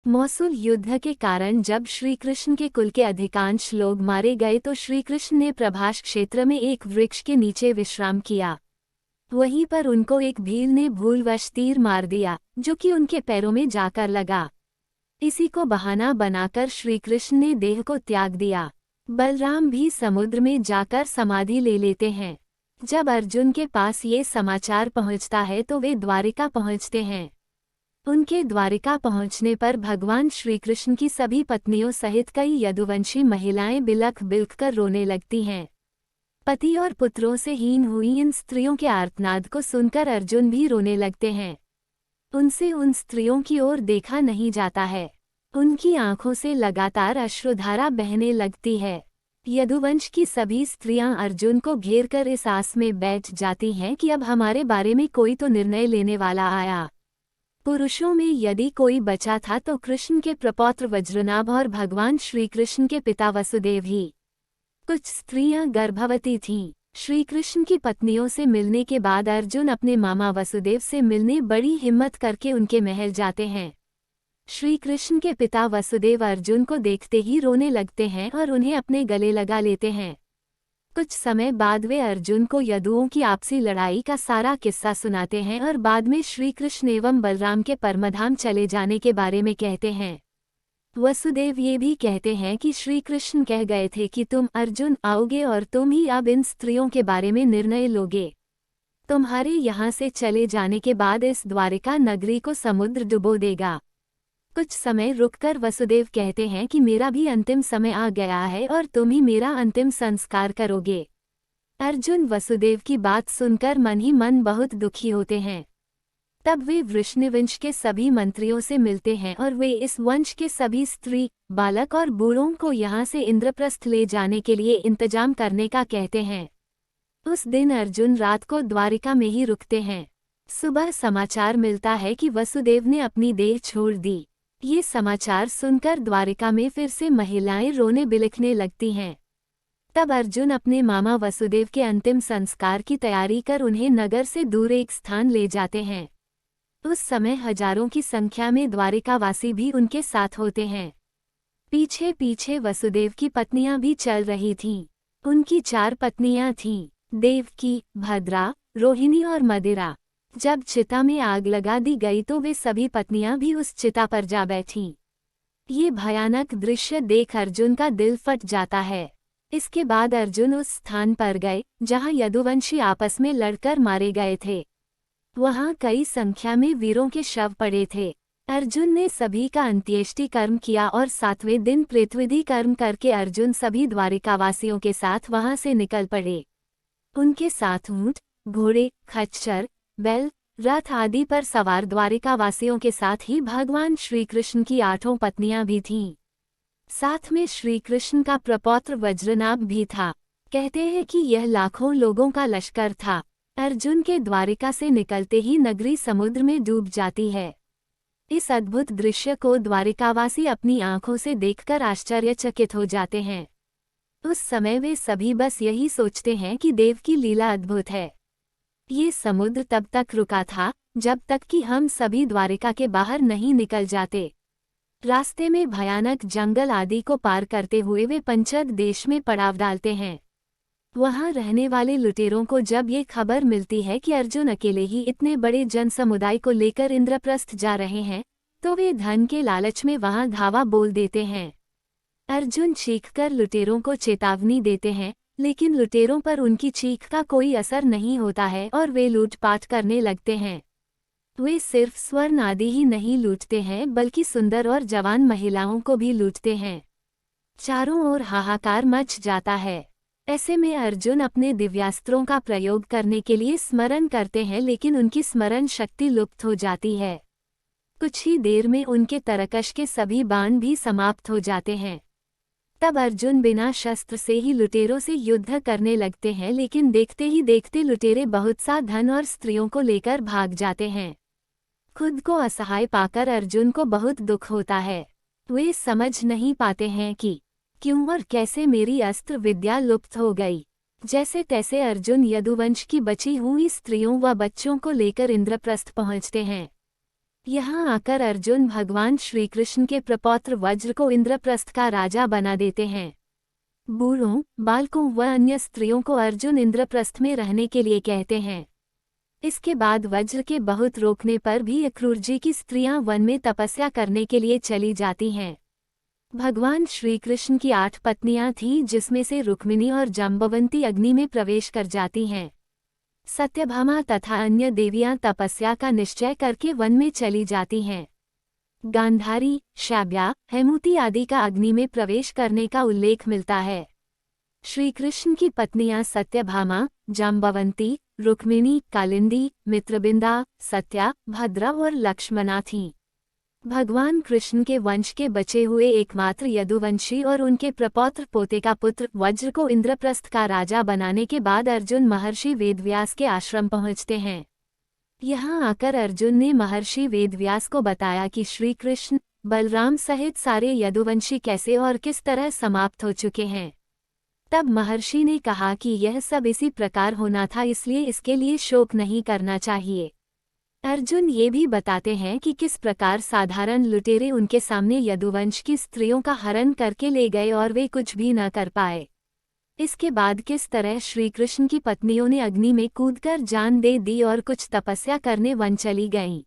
मौसूल युद्ध के कारण जब श्री कृष्ण के कुल के अधिकांश लोग मारे गए तो श्री कृष्ण ने प्रभास क्षेत्र में एक वृक्ष के नीचे विश्राम किया। वहीं पर उनको एक भील ने भूलवश तीर मार दिया जो कि उनके पैरों में जाकर लगा। इसी को बहाना बनाकर श्री कृष्ण ने देह को त्याग दिया। बलराम भी समुद्र में जाकर समाधि ले लेते हैं। जब अर्जुन के पास ये समाचार पहुंचता है तो वे द्वारिका पहुंचते हैं। उनके द्वारिका पहुंचने पर भगवान श्री कृष्ण की सभी पत्नियों सहित कई यदुवंशी महिलाएं बिलख बिलख कर रोने लगती हैं। पति और पुत्रों से हीन हुई इन स्त्रियों के आर्तनाद को सुनकर अर्जुन भी रोने लगते हैं। उनसे उन स्त्रियों की ओर देखा नहीं जाता है। उनकी आंखों से लगातार अश्रुधारा बहने लगती है। यदुवंश की सभी स्त्रियां अर्जुन को घेर कर इस आस में बैठ जाती हैं कि अब हमारे बारे में कोई तो निर्णय लेने वाला आया। पुरुषों में यदि कोई बचा था तो कृष्ण के प्रपौत्र वज्रनाभ और भगवान श्री कृष्ण के पिता वसुदेव ही। कुछ स्त्रियां गर्भवती थीं। श्री कृष्ण की पत्नियों से मिलने के बाद अर्जुन अपने मामा वसुदेव से मिलने बड़ी हिम्मत करके उनके महल जाते हैं। श्री कृष्ण के पिता वसुदेव अर्जुन को देखते ही रोने लगते हैं और उन्हें अपने गले लगा लेते हैं। कुछ समय बाद वे अर्जुन को यदुओं की आपसी लड़ाई का सारा किस्सा सुनाते हैं और बाद में श्री कृष्ण एवं बलराम के परमधाम चले जाने के बारे में कहते हैं। वसुदेव ये भी कहते हैं कि श्री कृष्ण कह गए थे कि तुम अर्जुन आओगे और तुम ही अब इन स्त्रियों के बारे में निर्णय लोगे। तुम्हारे यहाँ से चले जाने के बाद इस द्वारिका नगरी को समुद्र डुबो देगा। कुछ समय रुककर वसुदेव कहते हैं कि मेरा भी अंतिम समय आ गया है और तुम ही मेरा अंतिम संस्कार करोगे। अर्जुन वसुदेव की बात सुनकर मन ही मन बहुत दुखी होते हैं। तब वे वृषणवंश के सभी मंत्रियों से मिलते हैं और वे इस वंश के सभी स्त्री, बालक और बूढ़ों को यहाँ से इंद्रप्रस्थ ले जाने के लिए इंतजाम करने का कहते हैं। उस दिन अर्जुन रात को द्वारिका में ही रुकते हैं। सुबह समाचार मिलता है कि वसुदेव ने अपनी देह छोड़ दी। ये समाचार सुनकर द्वारिका में फिर से महिलाएं रोने बिलखने लगती हैं। तब अर्जुन अपने मामा वसुदेव के अंतिम संस्कार की तैयारी कर उन्हें नगर से दूर एक स्थान ले जाते हैं। उस समय हजारों की संख्या में द्वारिकावासी भी उनके साथ होते हैं। पीछे पीछे वसुदेव की पत्नियां भी चल रही थीं। उनकी 4 पत्नियां थीं, देवकी, भद्रा, रोहिणी और मदिरा। जब चिता में आग लगा दी गई तो वे सभी पत्नियां भी उस चिता पर जा बैठीं। ये भयानक दृश्य देख अर्जुन का दिल फट जाता है। इसके बाद अर्जुन उस स्थान पर गए जहां यदुवंशी आपस में लड़कर मारे गए थे। वहां कई संख्या में वीरों के शव पड़े थे। अर्जुन ने सभी का अंत्येष्टि कर्म किया और 7वें दिन प्रेतविधि कर्म करके अर्जुन सभी द्वारिकावासियों के साथ वहां से निकल पड़े। उनके साथ ऊंट, घोड़े, खच्चर, बैल, रथ आदि पर सवार द्वारिकावासियों के साथ ही भगवान श्री कृष्ण की 8 पत्नियां भी थीं। साथ में श्री कृष्ण का प्रपौत्र वज्रनाभ भी था। कहते हैं कि यह लाखों लोगों का लश्कर था। अर्जुन के द्वारिका से निकलते ही नगरी समुद्र में डूब जाती है। इस अद्भुत दृश्य को द्वारिकावासी अपनी आंखों से देखकर आश्चर्यचकित हो जाते हैं। उस समय वे सभी बस यही सोचते हैं कि देव की लीला अद्भुत है। ये समुद्र तब तक रुका था जब तक कि हम सभी द्वारिका के बाहर नहीं निकल जाते। रास्ते में भयानक जंगल आदि को पार करते हुए वे पंचद देश में पड़ाव डालते हैं। वहां रहने वाले लुटेरों को जब ये खबर मिलती है कि अर्जुन अकेले ही इतने बड़े जनसमुदाय को लेकर इंद्रप्रस्थ जा रहे हैं तो वे धन के लालच में वहां धावा बोल देते हैं। अर्जुन चीखकर लुटेरों को चेतावनी देते हैं, लेकिन लुटेरों पर उनकी चीख का कोई असर नहीं होता है और वे लूटपाट करने लगते हैं। वे सिर्फ स्वर्ण आदि ही नहीं लूटते हैं बल्कि सुंदर और जवान महिलाओं को भी लूटते हैं। चारों ओर हाहाकार मच जाता है। ऐसे में अर्जुन अपने दिव्यास्त्रों का प्रयोग करने के लिए स्मरण करते हैं, लेकिन उनकी स्मरण शक्ति लुप्त हो जाती है। कुछ ही देर में उनके तरकश के सभी बाण भी समाप्त हो जाते हैं। तब अर्जुन बिना शस्त्र से ही लुटेरों से युद्ध करने लगते हैं, लेकिन देखते ही देखते लुटेरे बहुत सा धन और स्त्रियों को लेकर भाग जाते हैं। खुद को असहाय पाकर अर्जुन को बहुत दुख होता है। वे समझ नहीं पाते हैं कि क्यों और कैसे मेरी अस्त्र विद्या लुप्त हो गई। जैसे तैसे अर्जुन यदुवंश की बची हुई स्त्रियों व बच्चों को लेकर इंद्रप्रस्थ पहुंचते हैं। यहाँ आकर अर्जुन भगवान श्री कृष्ण के प्रपौत्र वज्र को इंद्रप्रस्थ का राजा बना देते हैं। बूढ़ों, बालकों व अन्य स्त्रियों को अर्जुन इंद्रप्रस्थ में रहने के लिए कहते हैं। इसके बाद वज्र के बहुत रोकने पर भी अक्रूर जी की स्त्रियां वन में तपस्या करने के लिए चली जाती हैं। भगवान श्री कृष्ण की 8 पत्नियां थीं, जिसमें से रुक्मिणी और जाम्बवंती अग्नि में प्रवेश कर जाती हैं। सत्यभामा तथा अन्य देवियां तपस्या का निश्चय करके वन में चली जाती हैं। गांधारी, शाब्या, हेमूति आदि का अग्नि में प्रवेश करने का उल्लेख मिलता है। श्री कृष्ण की पत्नियां सत्यभामा, जाम्बवंती, रुक्मिणी, कालिंदी, मित्रबिंदा, सत्या, भद्रा और लक्ष्मणा थीं। भगवान कृष्ण के वंश के बचे हुए एकमात्र यदुवंशी और उनके प्रपौत्र पोते का पुत्र वज्र को इंद्रप्रस्थ का राजा बनाने के बाद अर्जुन महर्षि वेदव्यास के आश्रम पहुंचते हैं। यहाँ आकर अर्जुन ने महर्षि वेदव्यास को बताया कि श्री कृष्ण, बलराम सहित सारे यदुवंशी कैसे और किस तरह समाप्त हो चुके हैं। तब महर्षि ने कहा कि यह सब इसी प्रकार होना था, इसलिए इसके लिए शोक नहीं करना चाहिए। अर्जुन ये भी बताते हैं कि किस प्रकार साधारण लुटेरे उनके सामने यदुवंश की स्त्रियों का हरण करके ले गए और वे कुछ भी न कर पाए। इसके बाद किस तरह श्री कृष्ण की पत्नियों ने अग्नि में कूदकर जान दे दी और कुछ तपस्या करने वन चली गईं।